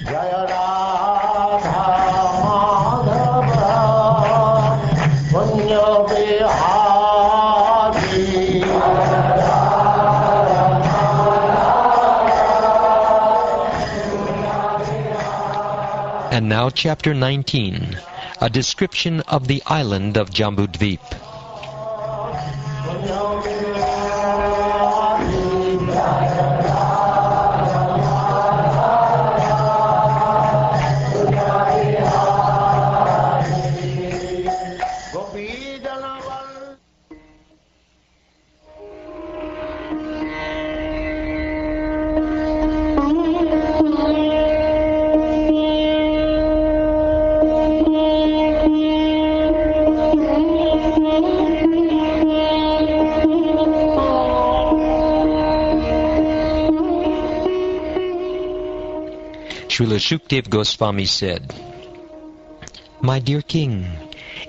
Jaya Radha Madhava Punya Bihari. And now chapter 19, a description of the island of Jambudvip. Srila Shukdev Goswami said, "My dear king,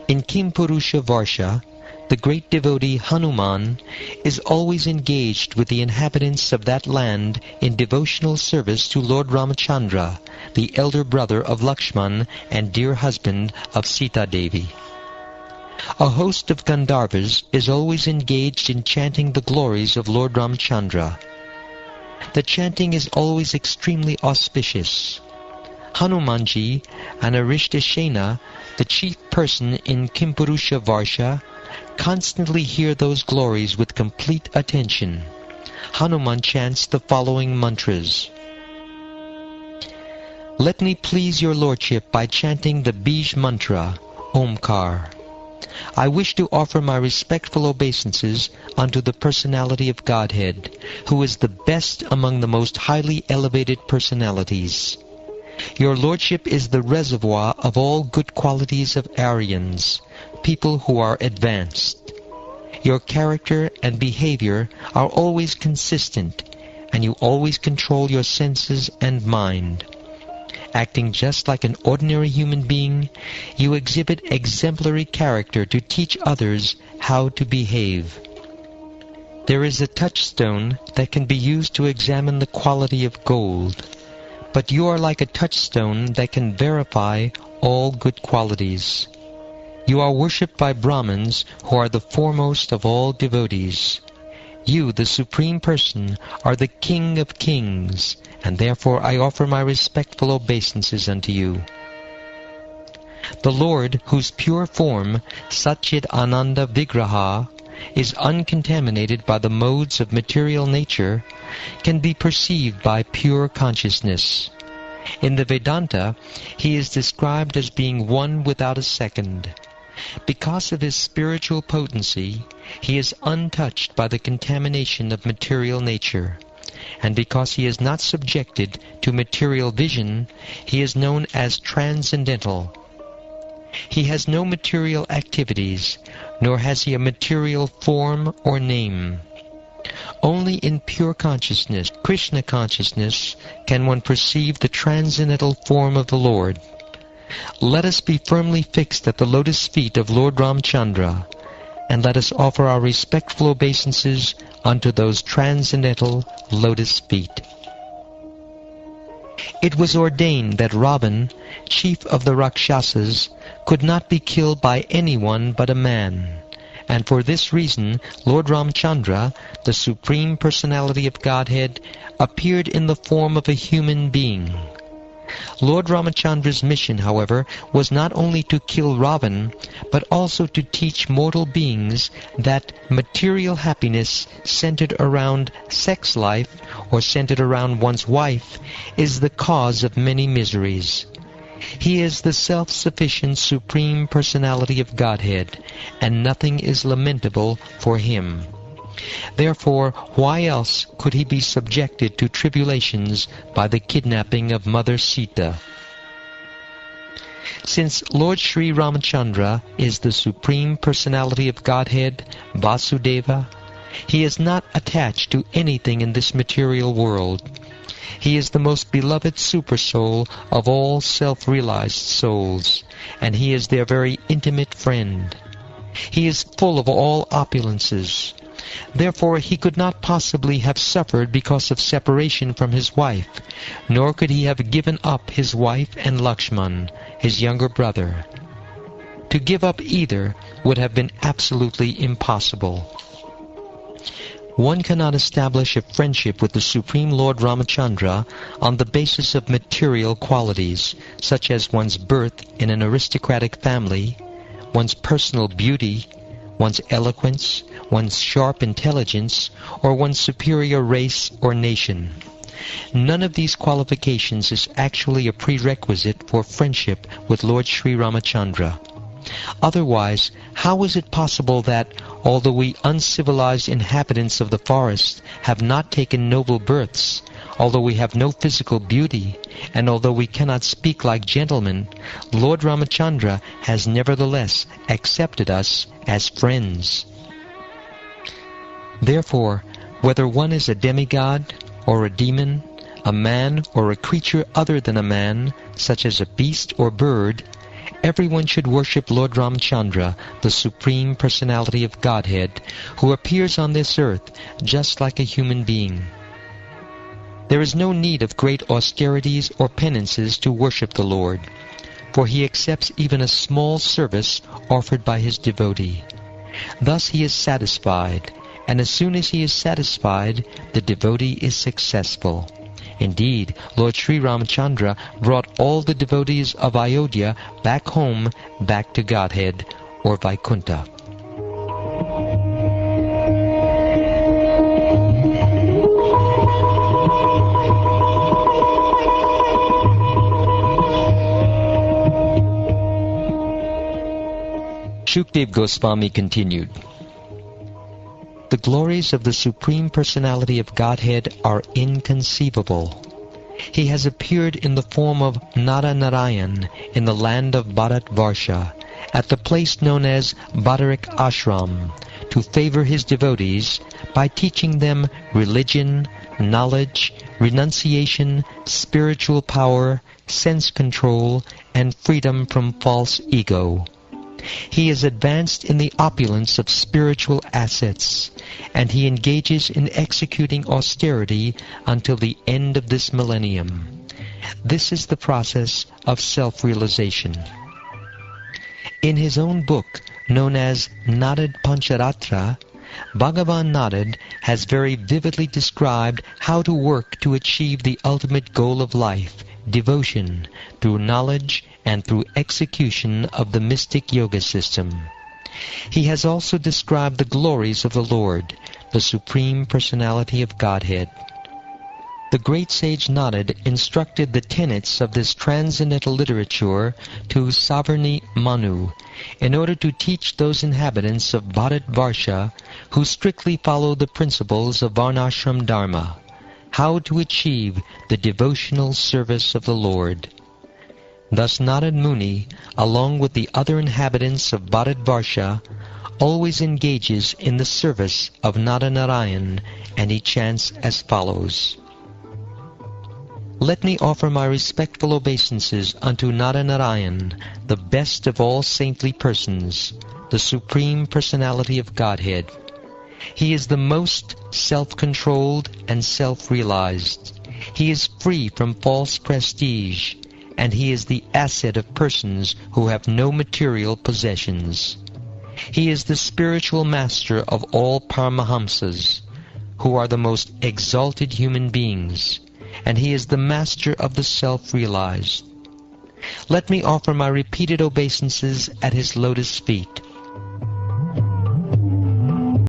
in Kimpurusha Varsha, the great devotee Hanuman is always engaged with the inhabitants of that land in devotional service to Lord Ramachandra, the elder brother of Lakshman and dear husband of Sita Devi. A host of Gandharvas is always engaged in chanting the glories of Lord Ramachandra. The chanting is always extremely auspicious. Hanumanji and Arishtashena, the chief person in Kimpurusha Varsha, constantly hear those glories with complete attention. Hanuman chants the following mantras. Let me please your lordship by chanting the Bij mantra, Omkar. I wish to offer my respectful obeisances unto the personality of Godhead, who is the best among the most highly elevated personalities. Your lordship is the reservoir of all good qualities of Aryans, people who are advanced. Your character and behavior are always consistent, and you always control your senses and mind. Acting just like an ordinary human being, you exhibit exemplary character to teach others how to behave. There is a touchstone that can be used to examine the quality of gold, but you are like a touchstone that can verify all good qualities. You are worshipped by Brahmins who are the foremost of all devotees. You, the Supreme Person, are the King of Kings, and therefore I offer my respectful obeisances unto you. The Lord, whose pure form, Satchit Ananda Vigraha, is uncontaminated by the modes of material nature, can be perceived by pure consciousness. In the Vedanta, he is described as being one without a second. Because of his spiritual potency, he is untouched by the contamination of material nature. And because he is not subjected to material vision, he is known as transcendental. He has no material activities, nor has he a material form or name. Only in pure consciousness, Krishna consciousness, can one perceive the transcendental form of the Lord. Let us be firmly fixed at the lotus feet of Lord Ramchandra, and let us offer our respectful obeisances unto those transcendental lotus feet. It was ordained that Ravan, chief of the Rakshasas, could not be killed by anyone but a man, and for this reason Lord Ramchandra, the Supreme Personality of Godhead, appeared in the form of a human being. Lord Ramachandra's mission, however, was not only to kill Ravan, but also to teach mortal beings that material happiness centered around sex life, or centered around one's wife, is the cause of many miseries. He is the self-sufficient Supreme Personality of Godhead, and nothing is lamentable for him. Therefore, why else could he be subjected to tribulations by the kidnapping of Mother Sita? Since Lord Sri Ramachandra is the Supreme Personality of Godhead, Vasudeva, he is not attached to anything in this material world. He is the most beloved Supersoul of all self-realized souls, and he is their very intimate friend. He is full of all opulences. Therefore he could not possibly have suffered because of separation from his wife, nor could he have given up his wife and Lakshman, his younger brother. To give up either would have been absolutely impossible. One cannot establish a friendship with the Supreme Lord Ramachandra on the basis of material qualities, such as one's birth in an aristocratic family, one's personal beauty, one's eloquence, one's sharp intelligence, or one's superior race or nation. None of these qualifications is actually a prerequisite for friendship with Lord Sri Ramachandra. Otherwise, how is it possible that, although we uncivilized inhabitants of the forest have not taken noble births, although we have no physical beauty, and although we cannot speak like gentlemen, Lord Ramachandra has nevertheless accepted us as friends? Therefore, whether one is a demigod or a demon, a man or a creature other than a man, such as a beast or bird, everyone should worship Lord Ramachandra, the Supreme Personality of Godhead, who appears on this earth just like a human being. There is no need of great austerities or penances to worship the Lord, for he accepts even a small service offered by his devotee. Thus he is satisfied, and as soon as he is satisfied, the devotee is successful. Indeed, Lord Sri Ramachandra brought all the devotees of Ayodhya back home, back to Godhead, or Vaikuntha. Shukdev Goswami continued, "The glories of the Supreme Personality of Godhead are inconceivable. He has appeared in the form of Nara Narayan in the land of Bharatvarsha, at the place known as Bhadarik Ashram, to favor his devotees by teaching them religion, knowledge, renunciation, spiritual power, sense control, and freedom from false ego. He is advanced in the opulence of spiritual assets, and he engages in executing austerity until the end of this millennium. This is the process of self-realization." In his own book, known as Narad Pancharatra, Bhagavan Narad has very vividly described how to work to achieve the ultimate goal of life, devotion, through knowledge and through execution of the mystic yoga system. He has also described the glories of the Lord, the Supreme Personality of Godhead. The great sage Narad instructed the tenets of this transcendental literature to Savarni Manu, in order to teach those inhabitants of Bharatvarsha who strictly follow the principles of Varnashram Dharma, how to achieve the devotional service of the Lord. Thus Narad Muni, along with the other inhabitants of Bharatvarsha, always engages in the service of Nara Narayan, and he chants as follows: "Let me offer my respectful obeisances unto Nara Narayan, the best of all saintly persons, the Supreme Personality of Godhead. He is the most self-controlled and self-realized. He is free from false prestige, and he is the asset of persons who have no material possessions. He is the spiritual master of all Paramahamsas, who are the most exalted human beings, and he is the master of the self-realized. Let me offer my repeated obeisances at his lotus feet,